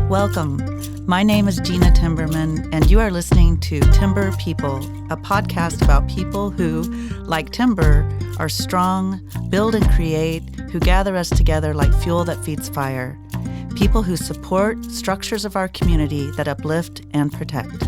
Welcome. My name is Gena Timberman, and you are listening to Timber People, a podcast about people who, like timber, are strong, build and create, who gather us together like fuel that feeds fire. People who support structures of our community that uplift and protect.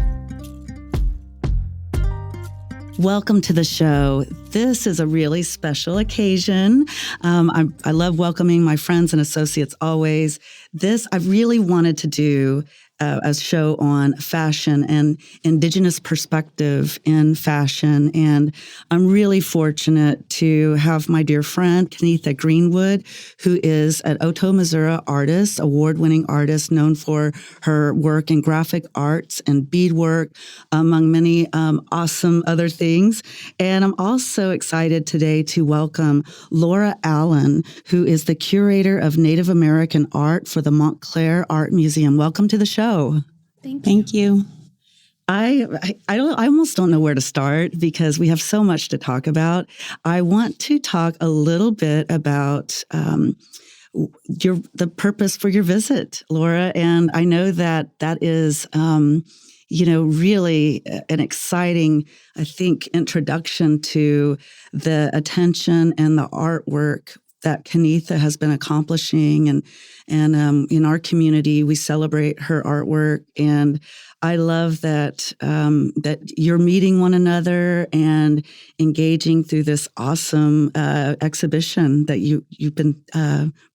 Welcome to the show. This is a really special occasion. I love welcoming my friends and associates always. I really wanted to do a show on fashion and Indigenous perspective in fashion. And I'm really fortunate to have my dear friend, Kennetha Greenwood, who is an Otoe-Missouria artist, award-winning artist known for her work in graphic arts and beadwork, among many awesome other things. And I'm also excited today to welcome Laura Allen, who is the curator of Native American art for the Montclair Art Museum. Welcome to the show. Thank you. I almost don't know where to start because we have so much to talk about. I want to talk a little bit about the purpose for your visit, Laura. And I know that is, really an exciting, I think, introduction to the attention and the artwork that Kennetha has been accomplishing. And in our community, we celebrate her artwork. And I love that you're meeting one another and engaging through this awesome exhibition that you've been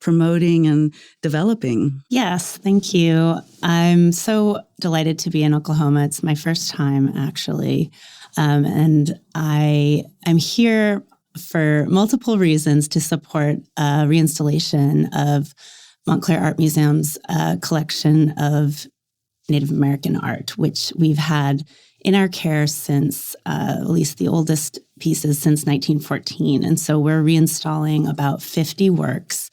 promoting and developing. Yes, thank you. I'm so delighted to be in Oklahoma. It's my first time, actually. And I'm here for multiple reasons to support a reinstallation of Montclair Art Museum's collection of Native American art, which we've had in our care since at least the oldest pieces since 1914. And so we're reinstalling about 50 works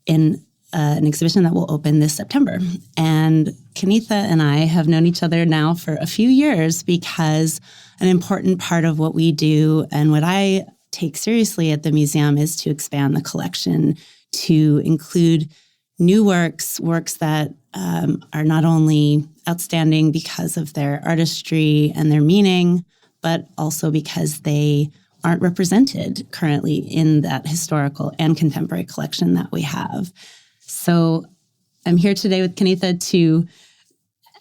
in an exhibition that will open this September. And Kennetha and I have known each other now for a few years because an important part of what we do and what I take seriously at the museum is to expand the collection to include new works that are not only outstanding because of their artistry and their meaning, but also because they aren't represented currently in that historical and contemporary collection that we have. So I'm here today with Kennetha to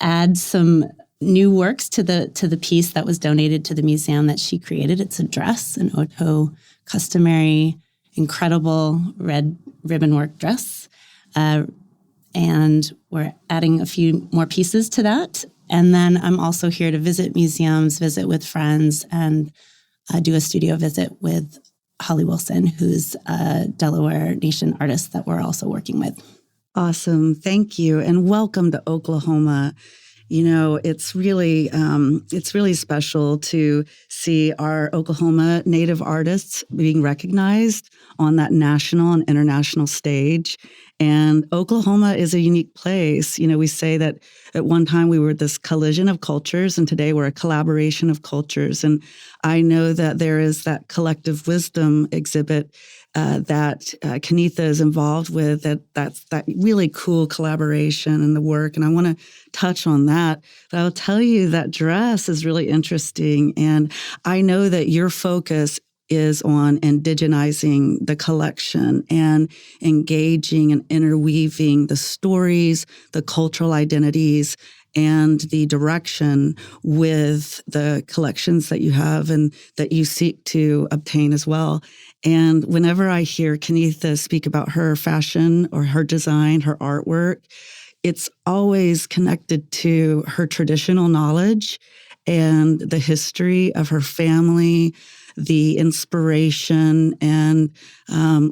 add some new works to the piece that was donated to the museum that she created. It's a dress, an Otoe customary, incredible red ribbon work dress. And we're adding a few more pieces to that. And then I'm also here to visit museums, visit with friends, and do a studio visit with Holly Wilson, who's a Delaware Nation artist that we're also working with. Awesome. Thank you. And welcome to Oklahoma. You know, it's really special to see our Oklahoma Native artists being recognized on that national and international stage. And Oklahoma is a unique place. You know, we say that at one time we were this collision of cultures, and today we're a collaboration of cultures. And I know that there is that collective wisdom exhibit that Kennetha is involved with, that's that really cool collaboration in the work. And I want to touch on that. But I'll tell you that dress is really interesting. And I know that your focus is on indigenizing the collection and engaging and interweaving the stories, the cultural identities, and the direction with the collections that you have and that you seek to obtain as well. And whenever I hear Kennetha speak about her fashion or her design, her artwork, it's always connected to her traditional knowledge and the history of her family, the inspiration and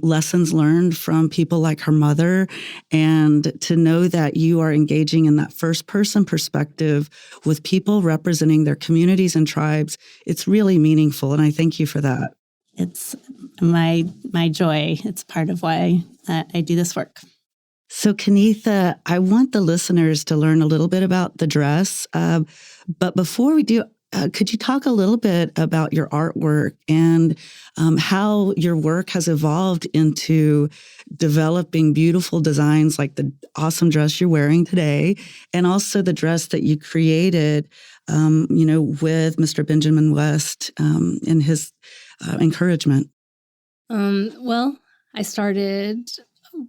lessons learned from people like her mother, and to know that you are engaging in that first-person perspective with people representing their communities and tribes, it's really meaningful, and I thank you for that. It's my joy. It's part of why I do this work. So, Kennetha, I want the listeners to learn a little bit about the dress, but before we do, could you talk a little bit about your artwork and how your work has evolved into developing beautiful designs like the awesome dress you're wearing today, and also the dress that you created, with Mr. Benjamin West and his encouragement? Well, I started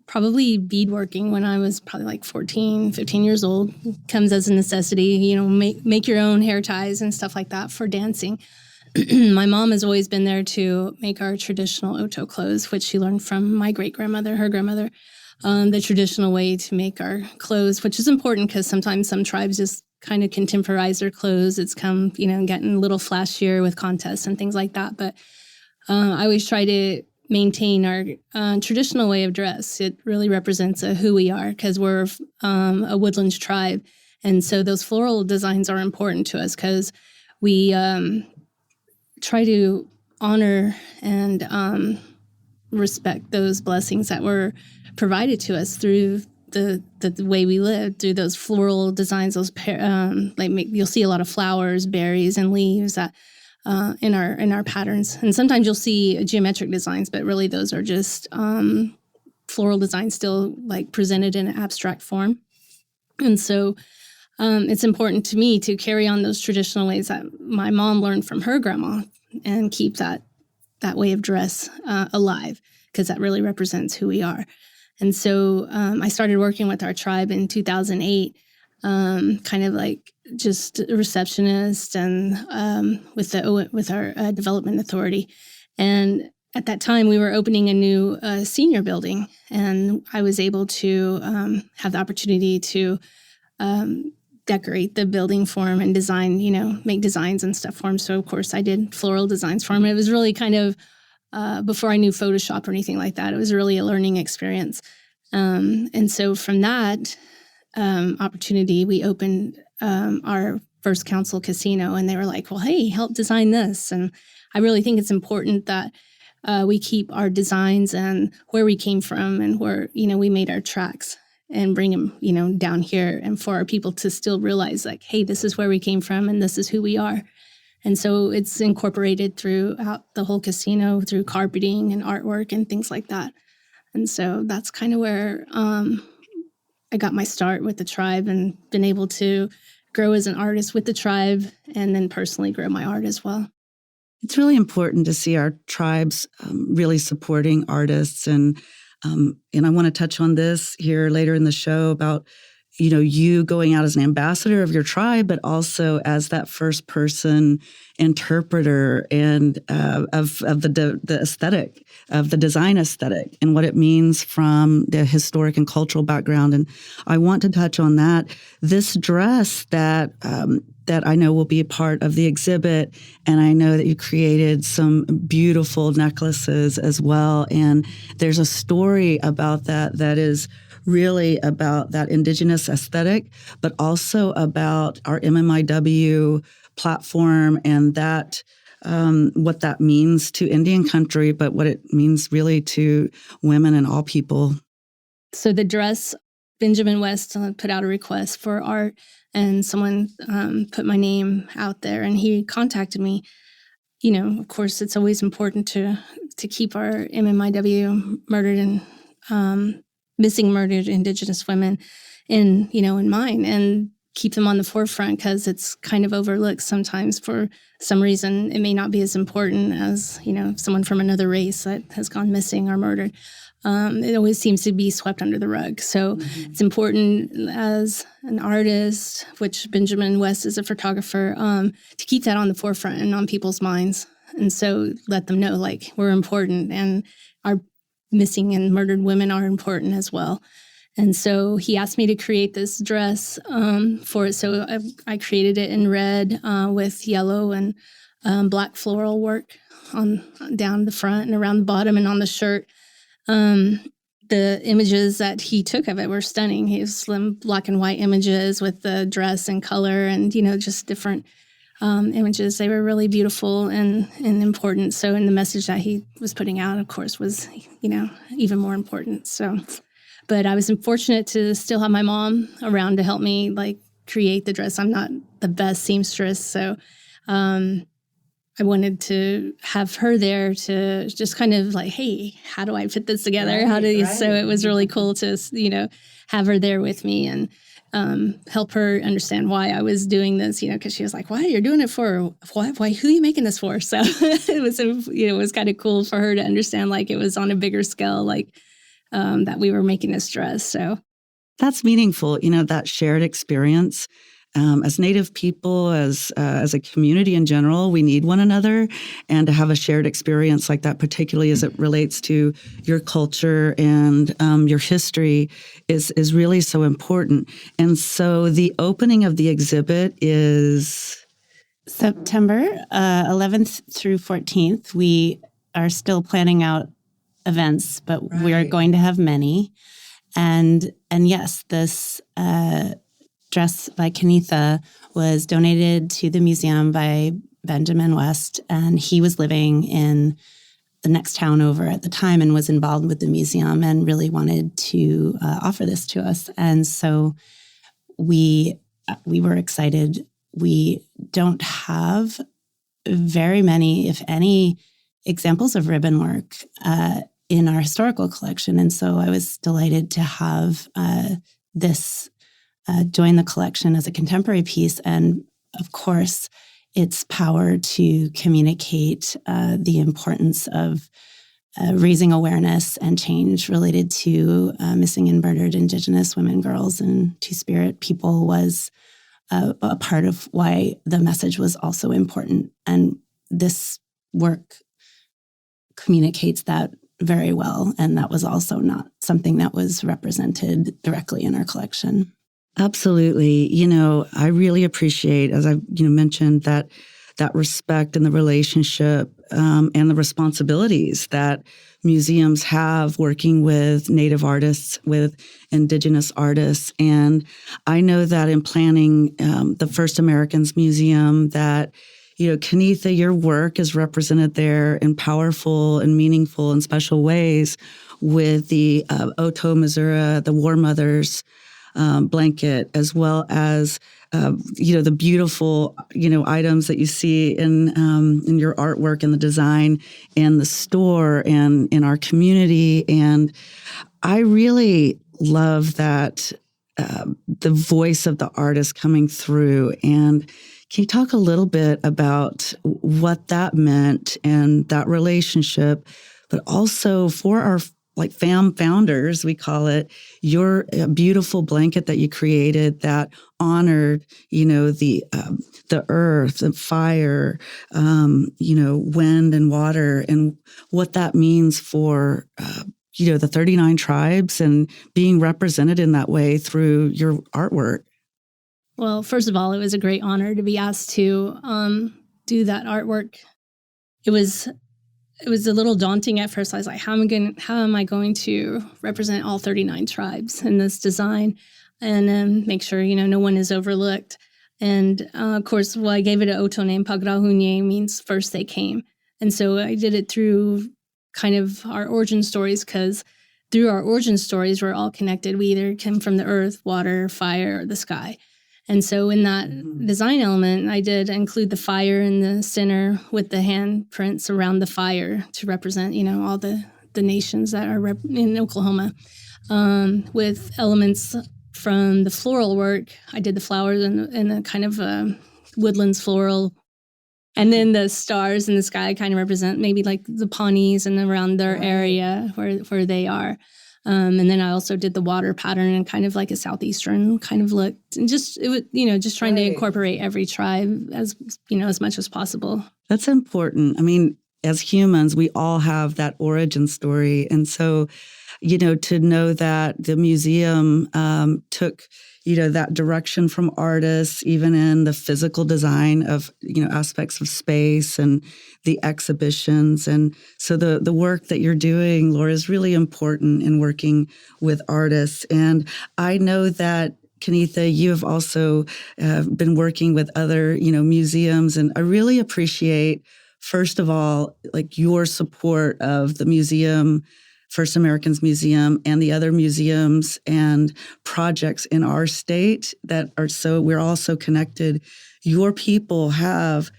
probably beadworking when I was probably like 14, 15 years old. Comes as a necessity, make your own hair ties and stuff like that for dancing. My mom has always been there to make our traditional Otoe clothes, which she learned from my great-grandmother, her grandmother, the traditional way to make our clothes, which is important because sometimes some tribes just kind of contemporize their clothes. It's come, getting a little flashier with contests and things like that. But I always try to maintain our traditional way of dress. It really represents who we are because we're a woodlands tribe. And so those floral designs are important to us because we try to honor and respect those blessings that were provided to us through the way we live, through those floral designs, those you'll see a lot of flowers, berries, and leaves that in our patterns. And sometimes you'll see geometric designs, but really those are just floral designs still like presented in an abstract form. And so it's important to me to carry on those traditional ways that my mom learned from her grandma and keep that way of dress alive because that really represents who we are. And so I started working with our tribe in 2008, kind of like just a receptionist and with our development authority. And at that time, we were opening a new senior building, and I was able to have the opportunity to decorate the building for him and design, make designs and stuff for him. So, of course, I did floral designs for him. It was really kind of before I knew Photoshop or anything like that. It was really a learning experience. And so from that opportunity, we opened our first council casino, and they were like, well, hey, help design this. And I really think it's important that we keep our designs and where we came from and where, we made our tracks and bring them, down here and for our people to still realize like, hey, this is where we came from and this is who we are. And so it's incorporated throughout the whole casino through carpeting and artwork and things like that. And so that's kind of where I got my start with the tribe and been able to grow as an artist with the tribe and then personally grow my art as well. It's really important to see our tribes really supporting artists. And I want to touch on this here later in the show about, you going out as an ambassador of your tribe, but also as that first person interpreter and of the aesthetic, of the design aesthetic and what it means from the historic and cultural background. And I want to touch on that. This dress that I know will be a part of the exhibit, and I know that you created some beautiful necklaces as well. And there's a story about that is really about that Indigenous aesthetic, but also about our MMIW platform and that what that means to Indian country, but what it means really to women and all people. So the dress, Benjamin West put out a request for art, and someone put my name out there, and he contacted me. Of course, it's always important to keep our MMIW murdered and missing murdered Indigenous women in mind and keep them on the forefront because it's kind of overlooked sometimes for some reason. It may not be as important as, someone from another race that has gone missing or murdered. It always seems to be swept under the rug. So it's important as an artist, which Benjamin West is a photographer, to keep that on the forefront and on people's minds. And so let them know, like, we're important and our missing and murdered women are important as well. And so he asked me to create this dress for it. So I created it in red with yellow and black floral work on down the front and around the bottom and on the shirt. The images that he took of it were stunning. He was slim black and white images with the dress and color and, just different images. They were really beautiful and important. So, and the message that he was putting out, of course, was, even more important. So, but I was fortunate to still have my mom around to help me, create the dress. I'm not the best seamstress, so I wanted to have her there to just kind of like, hey, how do I put this together? So it was really cool to, have her there with me and help her understand why I was doing this, because she was like, why you're doing it for? Why? Who are you making this for? So it was kind of cool for her to understand, like it was on a bigger scale, like that we were making this dress. So that's meaningful, that shared experience. As Native people, as a community in general, we need one another, and to have a shared experience like that, particularly as it relates to your culture and your history, is really so important. And so the opening of the exhibit is September 11th through 14th. We are still planning out events, but we are going to have many. And yes, this dress by Kennetha was donated to the museum by Benjamin West, and he was living in the next town over at the time and was involved with the museum and really wanted to offer this to us. And so we were excited. We don't have very many, if any, examples of ribbon work in our historical collection. And so I was delighted to have this join the collection as a contemporary piece. And of course, its power to communicate the importance of raising awareness and change related to missing and murdered Indigenous women, girls, and Two-Spirit people was a part of why the message was also important. And this work communicates that very well. And that was also not something that was represented directly in our collection. Absolutely. I really appreciate, as I mentioned, that respect and the relationship and the responsibilities that museums have working with Native artists, with Indigenous artists. And I know that in planning the First Americans Museum, that Kennetha, your work is represented there in powerful and meaningful and special ways with the Otoe-Missouria, the War Mothers blanket, as well as the beautiful items that you see in your artwork and the design and the store and in our community. And I really love that the voice of the artist coming through. And can you talk a little bit about what that meant and that relationship, but also for our fam founders, we call it, your beautiful blanket that you created that honored, the earth, the fire, wind and water, and what that means for, the 39 tribes and being represented in that way through your artwork. Well, first of all, it was a great honor to be asked to do that artwork. It was a little daunting at first. I was like, how am I going to represent all 39 tribes in this design and make sure, no one is overlooked. And of course, I gave it an Otoe Pagrahunye, means first they came. And so I did it through kind of our origin stories, because through our origin stories, we're all connected. We either came from the earth, water, fire, or the sky. And so in that design element, I did include the fire in the center with the handprints around the fire to represent, all the nations that are in Oklahoma, with elements from the floral work. I did the flowers and the kind of woodlands floral. And then the stars in the sky kind of represent maybe like the Pawnees and around their area where they are. And then I also did the water pattern and kind of like a southeastern kind of look, and just trying to incorporate every tribe as much as possible. That's important. I mean, as humans, we all have that origin story, and so to know that the museum took that direction from artists, even in the physical design of aspects of space and the exhibitions. And so the work that you're doing, Laura, is really important in working with artists. And I know that, Kennetha, you have also been working with other museums, and I really appreciate, first of all, your support of the museum, First Americans Museum, and the other museums and projects in our state that are we're all so connected. Your people have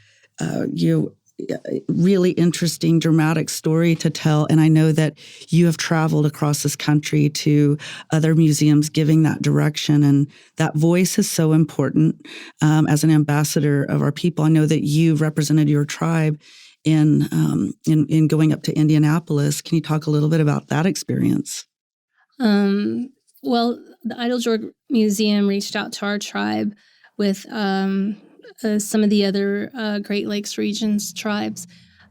really interesting, dramatic story to tell. And I know that you have traveled across this country to other museums giving that direction. And that voice is so important as an ambassador of our people. I know that you represented your tribe in going up to Indianapolis. Can you talk a little bit about that experience? Well, the Idle Museum reached out to our tribe with some of the other Great Lakes regions tribes.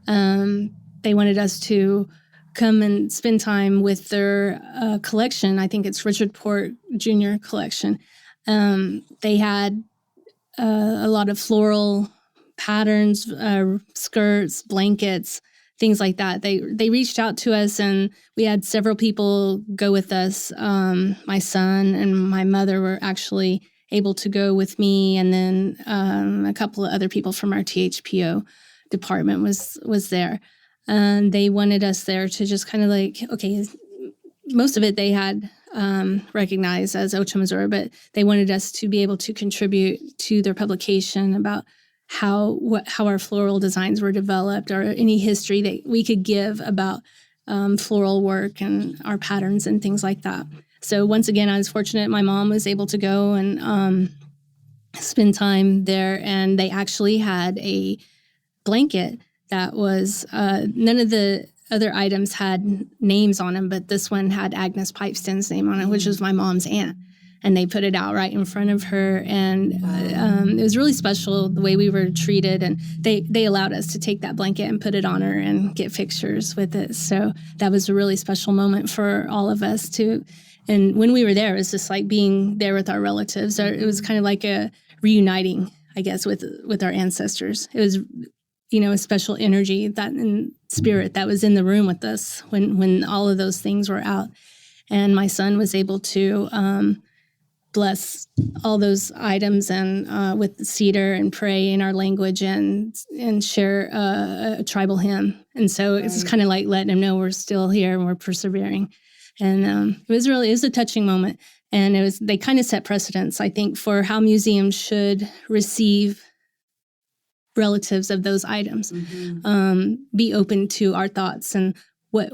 They wanted us to come and spend time with their collection. I think it's Richard Port Jr. collection. They had a lot of floral patterns, skirts, blankets, things like that. They reached out to us, and we had several people go with us. My son and my mother were actually able to go with me, and then a couple of other people from our THPO department was there. And they wanted us there to just kind of like, okay, most of it they had recognized as Otoe-Missouria, but they wanted us to be able to contribute to their publication about how our floral designs were developed, or any history that we could give about floral work and our patterns and things like that. So once again, I was fortunate. My mom was able to go and spend time there, and they actually had a blanket that was none of the other items had names on them, but this one had Agnes Pipeston's name on it, which was my mom's aunt. And they put it out right in front of her, and it was really special the way we were treated. And they allowed us to take that blanket and put it on her and get pictures with it. So that was a really special moment for all of us too. And when we were there, it was just like being there with our relatives. It was kind of like a reuniting, I guess, with our ancestors. It was, a special energy that and spirit that was in the room with us when all of those things were out. And my son was able to bless all those items and with the cedar and pray in our language and share a tribal hymn. And so it's kind of like letting him know we're still here and we're persevering. And it was a touching moment. And they kind of set precedents, I think, for how museums should receive relatives of those items, be open to our thoughts and what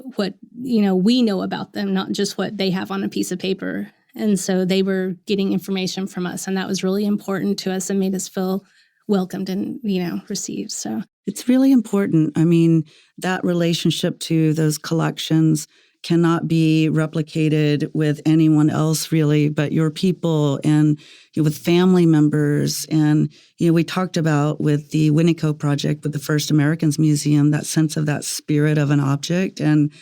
we know about them, not just what they have on a piece of paper. And so they were getting information from us, and that was really important to us and made us feel welcomed and, received. So it's really important. I mean, that relationship to those collections cannot be replicated with anyone else really, but your people and with family members. And, we talked about with the Winneco project, with the First Americans Museum, that sense of that spirit of an object. And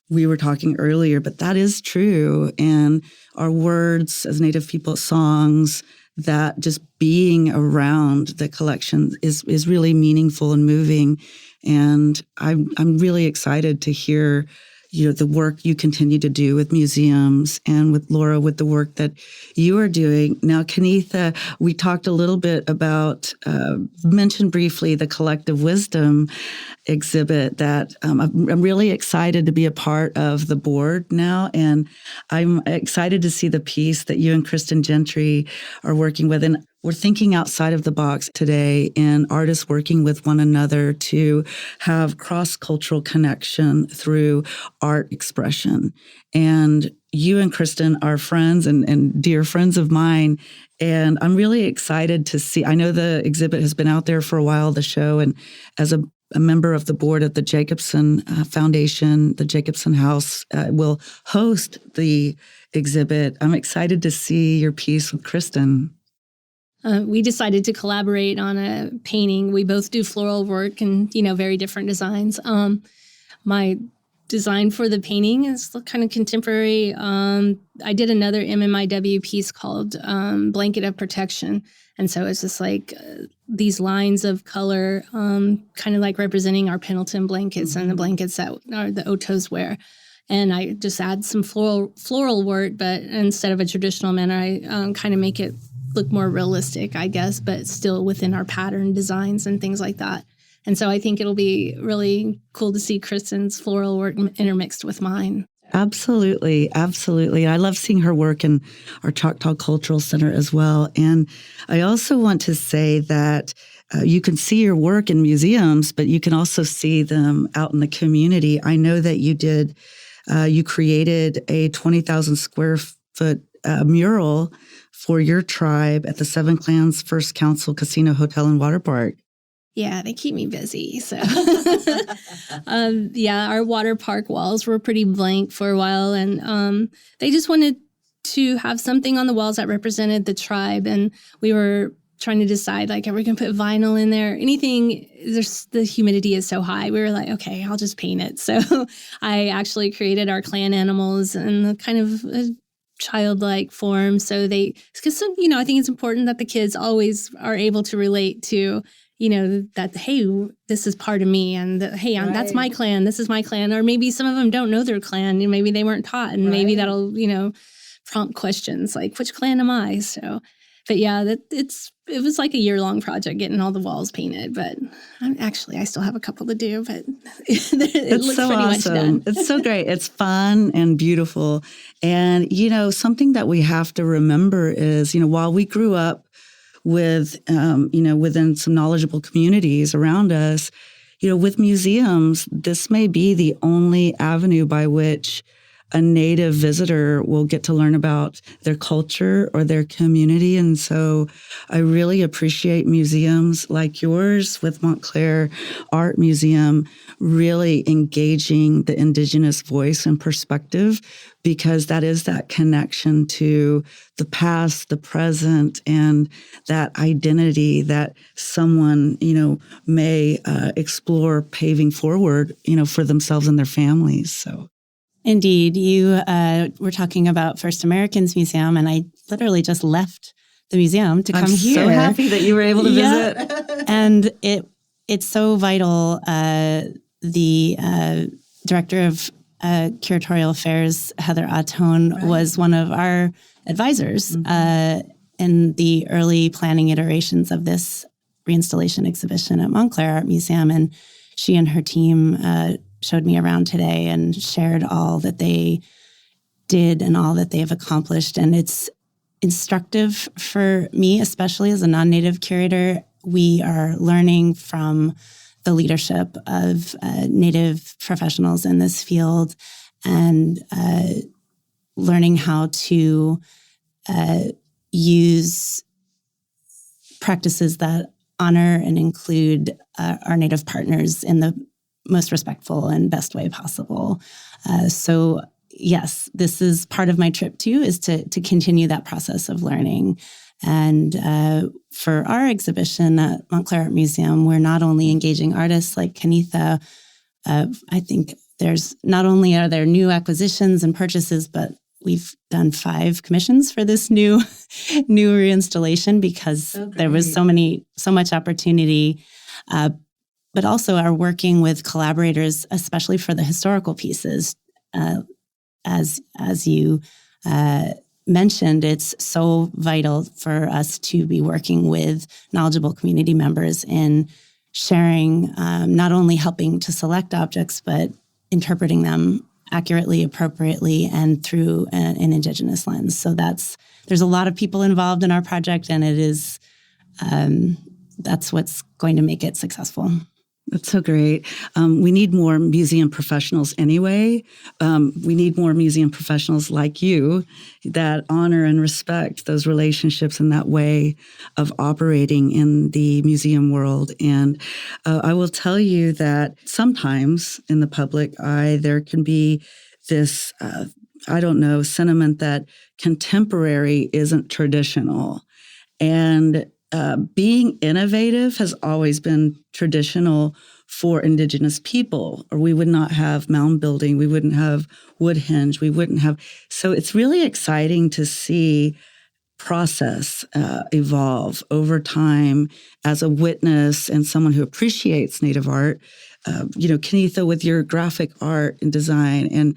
we were talking earlier, but that is true. And our words as Native people, songs, that just being around the collection is really meaningful and moving. And I'm really excited to hear the work you continue to do with museums, and with Laura, with the work that you are doing. Now, Kennetha, we talked a little bit about, mentioned briefly the Collective Wisdom exhibit that I'm really excited to be a part of the board now. And I'm excited to see the piece that you and Kristen Gentry are working with. And we're thinking outside of the box today, and artists working with one another to have cross-cultural connection through art expression. And you and Kristen are friends and dear friends of mine. And I'm really excited to see. I know the exhibit has been out there for a while, the show, and as a member of the board of the Jacobson Foundation, the Jacobson House will host the exhibit. I'm excited to see your piece with Kristen. We decided to collaborate on a painting. We both do floral work and, very different designs. My design for the painting is kind of contemporary. I did another MMIW piece called Blanket of Protection. And so it's just like these lines of color, kind of like representing our Pendleton blankets and the blankets that the Otoes wear. And I just add some floral work, but instead of a traditional manner, I kind of make it look more realistic, I guess, but still within our pattern designs and things like that. And so I think it'll be really cool to see Kristen's floral work intermixed with mine. Absolutely. Absolutely. I love seeing her work in our Choctaw Cultural Center as well. And I also want to say that you can see your work in museums, but you can also see them out in the community. I know that you created a 20,000 square foot mural for your tribe at the Seven Clans First Council Casino Hotel and Water Park. Yeah, they keep me busy. So, our water park walls were pretty blank for a while, and they just wanted to have something on the walls that represented the tribe. And we were trying to decide, like, are we going to put vinyl in there? Anything, the humidity is so high. We were like, okay, I'll just paint it. So I actually created our clan animals in the kind of a childlike form. So because I think it's important that the kids always are able to relate to, that, hey, this is part of me, and hey, right. That's my clan, this is my clan. Or maybe some of them don't know their clan, and maybe they weren't taught, and maybe that'll, prompt questions like, which clan am I? So, but yeah, it was like a year-long project getting all the walls painted, but I still have a couple to do, but it looks so pretty awesome. much done. It's so great. It's fun and beautiful. And, something that we have to remember is, while we grew up with, within some knowledgeable communities around us, with museums, this may be the only avenue by which a Native visitor will get to learn about their culture or their community. And so I really appreciate museums like yours with Montclair Art Museum really engaging the Indigenous voice and perspective, because that is that connection to the past, the present, and that identity that someone, may explore paving forward, for themselves and their families. So. Indeed. You were talking about First Americans Museum, and I literally just left the museum to come here. I'm so happy that you were able to visit. And it's so vital. The director of curatorial affairs, Heather Atone, was one of our advisors in the early planning iterations of this reinstallation exhibition at Montclair Art Museum. And she and her team showed me around today and shared all that they did and all that they have accomplished. And it's instructive for me, especially as a non-Native curator. We are learning from the leadership of Native professionals in this field, and learning how to use practices that honor and include our Native partners in the most respectful and best way possible. So yes, this is part of my trip too, is to continue that process of learning. And for our exhibition at Montclair Art Museum, we're not only engaging artists like Kennetha. I think there's not only are there new acquisitions and purchases, but we've done 5 commissions for this new reinstallation, because there was so much opportunity. But also are working with collaborators, especially for the historical pieces. As you mentioned, it's so vital for us to be working with knowledgeable community members in sharing, not only helping to select objects, but interpreting them accurately, appropriately, and through an Indigenous lens. So there's a lot of people involved in our project, and it is that's what's going to make it successful. That's so great. We need more museum professionals anyway. We need more museum professionals like you that honor and respect those relationships and that way of operating in the museum world. And I will tell you that sometimes in the public eye, there can be this, sentiment that contemporary isn't traditional. And being innovative has always been traditional for Indigenous people, or we would not have mound building, we wouldn't have woodhenge, we wouldn't have. So it's really exciting to see process evolve over time as a witness and someone who appreciates Native art. Kennetha, with your graphic art and design, and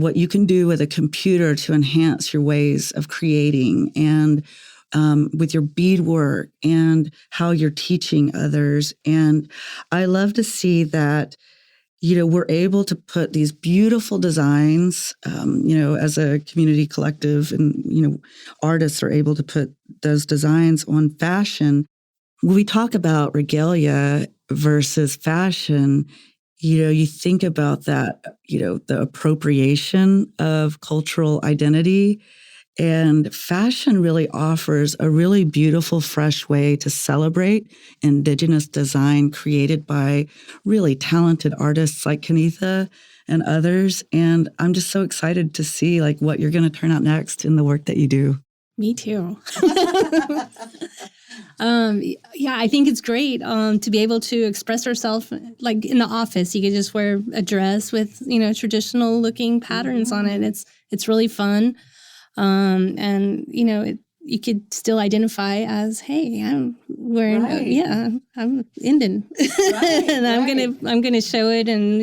what you can do with a computer to enhance your ways of creating, and with your beadwork and how you're teaching others. And I love to see that, we're able to put these beautiful designs, as a community collective, and, artists are able to put those designs on fashion when we talk about regalia versus fashion, you think about that, the appropriation of cultural identity. And fashion really offers a really beautiful, fresh way to celebrate Indigenous design created by really talented artists like Kennetha and others. And I'm just so excited to see what you're going to turn out next in the work that you do. Me too. Yeah, I think it's great to be able to express ourselves. Like in the office, you could just wear a dress with traditional looking patterns on it. It's really fun, and you could still identify as, hey, I'm wearing, I'm Indian, and I'm gonna show it, and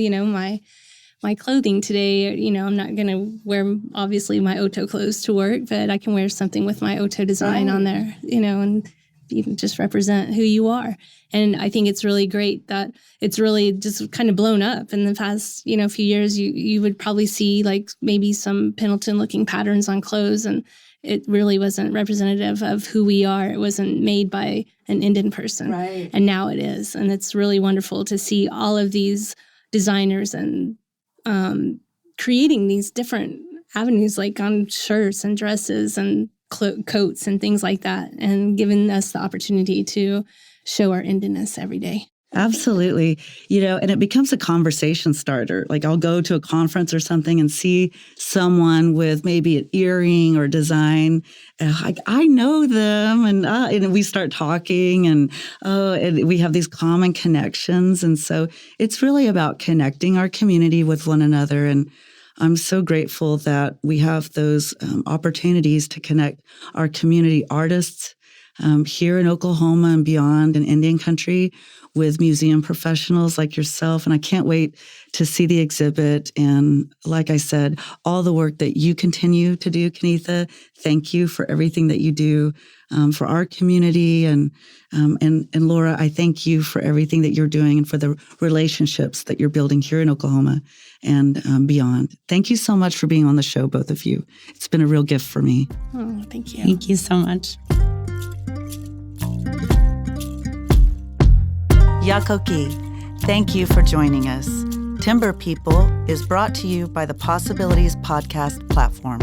my clothing today. I'm not gonna wear obviously my Otoe clothes to work, but I can wear something with my Otoe design on there, and you can just represent who you are. And I think it's really great that it's really just kind of blown up in the past, few years. You would probably see maybe some Pendleton looking patterns on clothes, and it really wasn't representative of who we are. It wasn't made by an Indian person. Right. And now it is. And it's really wonderful to see all of these designers and creating these different avenues, on shirts and dresses and coats and things like that, and giving us the opportunity to show our Indianness every day. Absolutely. And it becomes a conversation starter. I'll go to a conference or something and see someone with maybe an earring or design. I know them, and we start talking, and we have these common connections. And so it's really about connecting our community with one another. And I'm so grateful that we have those opportunities to connect our community artists here in Oklahoma and beyond in Indian country with museum professionals like yourself. And I can't wait to see the exhibit. And like I said, all the work that you continue to do, Kennetha, thank you for everything that you do for our community. And Laura, I thank you for everything that you're doing and for the relationships that you're building here in Oklahoma and beyond. Thank you so much for being on the show, both of you. It's been a real gift for me. Oh, thank you. Thank you so much. Yakoki, thank you for joining us. Timber People is brought to you by the Possibilities Podcast platform.